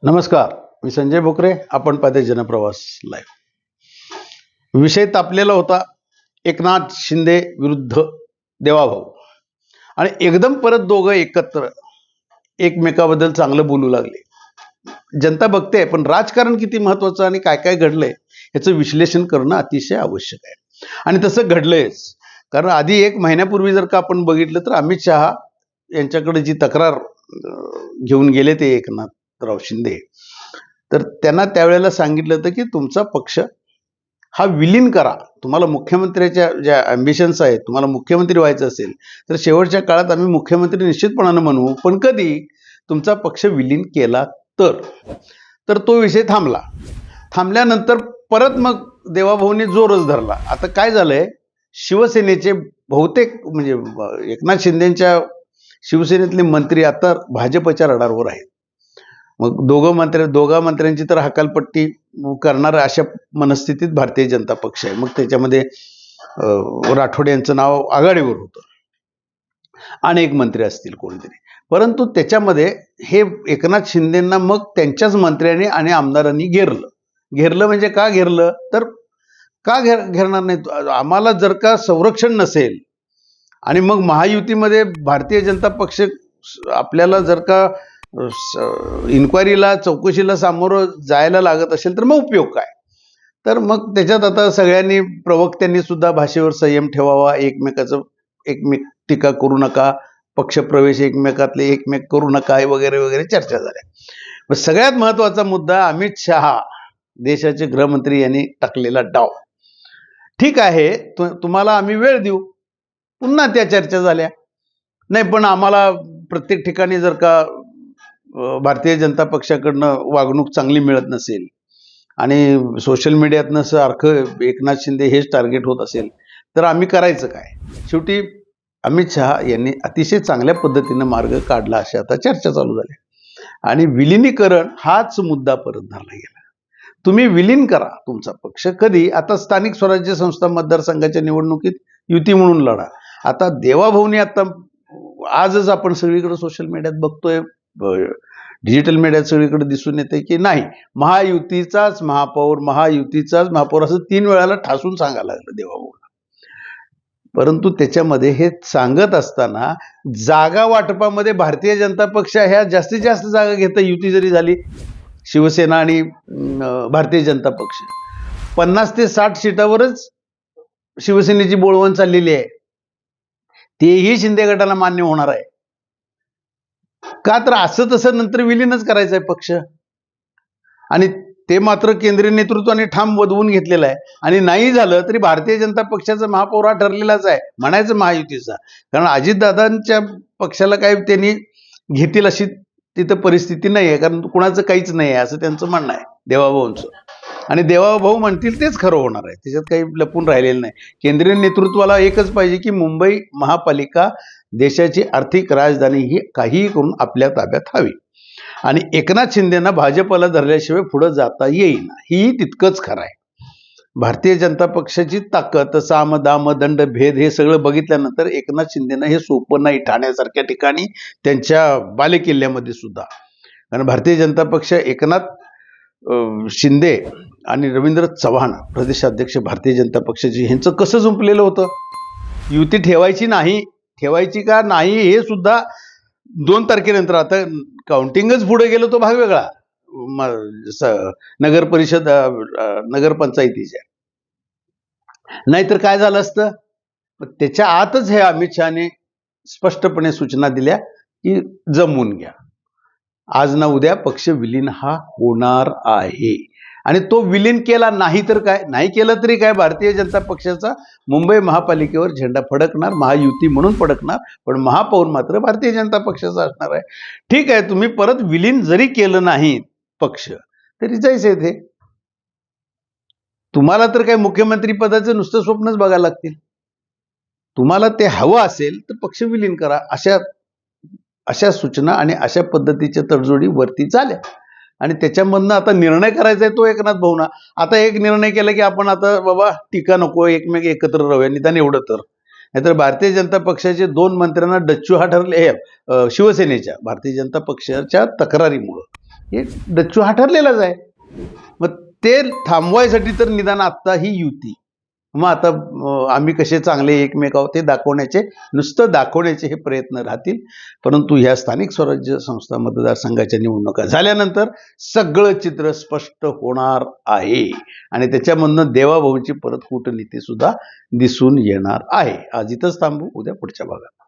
नमस्कार, मी संजय भोकरे. आपण पाहते जनप्रवास लाईव्ह. विषय तापलेला होता एकनाथ शिंदे विरुद्ध देवाभाऊ, आणि एकदम परत दोघं एकत्र एकमेकाबद्दल चांगलं बोलू लागले. जनता बघते, पण राजकारण किती महत्वाचं आणि काय काय घडलंय याचं विश्लेषण करणं अतिशय आवश्यक आहे. आणि तसं घडलंयच. कारण आधी 1 महिन्यापूर्वी जर का आपण बघितलं तर अमित शहा यांच्याकडे जी तक्रार घेऊन गेले ते एकनाथराव शिंदे, तर त्यांना त्यावेळेला सांगितलं होतं की तुमचा पक्ष हा विलीन करा. तुम्हाला मुख्यमंत्र्याच्या ज्या ॲम्बिशन्स आहेत, तुम्हाला मुख्यमंत्री व्हायचं असेल तर शेवटच्या काळात आम्ही मुख्यमंत्री निश्चितपणानं म्हणू, पण कधी तुमचा पक्ष विलीन केला तर तो विषय थांबला. थांबल्यानंतर परत मग देवाभाऊने जोरच धरला. आता काय झालंय, शिवसेनेचे बहुतेक म्हणजे एकनाथ शिंदेच्या शिवसेनेतले मंत्री आता भाजपच्या रडारवर आहेत. मग दोघा मंत्र्यांची तर हकालपट्टी करणार अशा मनस्थितीत भारतीय जनता पक्ष आहे. मग त्याच्यामध्ये राठोड यांचं नाव आघाडीवर होतं. अनेक मंत्री असतील कोणतरी, परंतु त्याच्यामध्ये हे एकनाथ शिंदेंना मग त्यांच्याच मंत्र्यांनी आणि आमदारांनी घेरलं. म्हणजे का घेरलं, तर का घेरणार नाही, आम्हाला जर का संरक्षण नसेल आणि मग महायुतीमध्ये भारतीय जनता पक्ष आपल्याला जर का इन्क्वायरीला चौकशीला सामोरं जायला लागत असेल तर मग उपयोग काय. तर मग त्याच्यात आता सगळ्यांनी प्रवक्त्यांनी सुद्धा भाषेवर संयम ठेवावा, एकमेक टीका करू नका, पक्षप्रवेश एकमेक करू नका वगैरे वगैरे चर्चा झाल्या. पण सगळ्यात महत्वाचा मुद्दा अमित शहा देशाचे गृहमंत्री यांनी टाकलेला डाव. ठीक आहे, तुम्हाला आम्ही वेळ देऊ. पुन्हा त्या चर्चा झाल्या. नाही, पण आम्हाला प्रत्येक ठिकाणी जर का भारतीय जनता पक्षाकडनं वागणूक चांगली मिळत नसेल आणि सोशल मीडियातनं सारखं एकनाथ शिंदे हेच टार्गेट होत असेल तर आम्ही करायचं काय. शेवटी अमित शहा यांनी अतिशय चांगल्या पद्धतीनं मार्ग काढला, अशा आता चर्चा चालू झाल्या. आणि विलिनीकरण हाच मुद्दा परत धरला गेला. तुम्ही विलीन करा तुमचा पक्ष. कधी, आता स्थानिक स्वराज्य संस्था मतदारसंघाच्या निवडणुकीत युती म्हणून लढा. आता देवाभाऊनी आता आजच आपण सगळीकडे सोशल मीडियात बघतोय, डिजिटल मीडियात सगळीकडे दिसून येते की नाही, महायुतीचाच महापौर असं 3 वेळाला ठासून सांगायला लागलं देवाभाऊला. परंतु त्याच्यामध्ये हे सांगत असताना जागा वाटपामध्ये भारतीय जनता पक्ष ह्या जास्तीत जास्त जागा घेतं. युती जरी झाली शिवसेना आणि भारतीय जनता पक्ष, 50 ते 60 सीटावरच शिवसेनेची बोळवण चाललेली आहे. तेही शिंदे गटाला मान्य होणार आहे का, तर असं तसं नंतर विलीनच करायचं आहे पक्ष. आणि ते मात्र केंद्रीय नेतृत्वाने ठाम वदवून घेतलेलं आहे. आणि नाही झालं तरी भारतीय जनता पक्षाचा महापौर हा ठरलेलाच आहे, म्हणायचं महायुतीचा. कारण अजितदादांच्या पक्षाला काही त्यांनी घेतील अशी तिथं परिस्थिती नाही आहे, कारण कुणाचं काहीच नाही आहे असं त्यांचं म्हणणं आहे देवाभाऊंचं. आणि देवाभाऊ म्हणतील तेच खरं होणार आहे, त्याच्यात काही लपून राहिलेलं नाही. केंद्रीय नेतृत्वाला एकच पाहिजे की मुंबई महापालिका देशाची आर्थिक राजधानी ही काहीही करून आपल्या ताब्यात हवी. आणि एकनाथ शिंदेना भाजपला धरल्याशिवाय पुढे जाता येईना, ही तितकंच खरं आहे. भारतीय जनता पक्षाची ताकद, साम दाम दंड भेद हे सगळं बघितल्यानंतर एकनाथ शिंदेना हे सोपं नाही. ठाण्यासारख्या ठिकाणी त्यांच्या बालेकिल्ल्यामध्ये सुद्धा, कारण भारतीय जनता पक्ष एकनाथ शिंदे आणि रवींद्र चव्हाण प्रदेशाध्यक्ष भारतीय जनता पक्षाची, ह्यांचं कसं जुंपलेलं होतं. युती ठेवायची का नाही हे सुद्धा 2 तारखेनंतर, आता काउंटिंगच पुढे गेलो तो भाग वेगळा, नगरपंचायतीच्या. नाहीतर काय झालं असतं, त्याच्या आतच हे अमित शहाने स्पष्टपणे सूचना दिल्या की जमवून घ्या, आज ना उद्या पक्ष विलीन हा होणार आहे. आणि तो विलीन केला नाही तर काय, नाही केलं तरी काय, भारतीय जनता पक्षाचा मुंबई महापालिकेवर झेंडा फडकणार, महायुती म्हणून फडकणार, पण महापौर मात्र भारतीय जनता पक्षाचा असणार आहे. ठीक आहे, तुम्ही परत विलीन जरी केलं नाही पक्ष तरी जायचं ते. तुम्हाला तर काय मुख्यमंत्री पदाचं नुसतं स्वप्नच बघायला लागतील. तुम्हाला ते हवं असेल तर पक्ष विलीन करा, अशा सूचना आणि अशा पद्धतीच्या तडजोडी वरती झाल्या. आणि त्याच्यामधनं आता निर्णय करायचा आहे तो एकनाथ भाऊना. आता एक निर्णय केला की आपण आता बाबा टीका नको, एकमेक एकत्र राहूया, निदान एवढं तर. नाहीतर भारतीय जनता पक्षाचे 2 मंत्र्यांना डच्चू हा ठरले, शिवसेनेच्या भारतीय जनता पक्षाच्या तक्रारीमुळं हे डच्चू हा ठरलेलाच आहे. मग ते थांबवायसाठी तर निदान आत्ता ही युती, मग आता आम्ही कसे चांगले एकमेक आहोत ते दाखवण्याचे, नुसतं दाखवण्याचे हे प्रयत्न राहतील. परंतु ह्या स्थानिक स्वराज्य संस्था मतदारसंघाच्या निवडणुका झाल्यानंतर सगळं चित्र स्पष्ट होणार आहे आणि त्याच्यामधनं देवाभाऊंची परत कूटनीती सुद्धा दिसून येणार आहे. आज इथंच थांबू, उद्या पुढच्या भागात.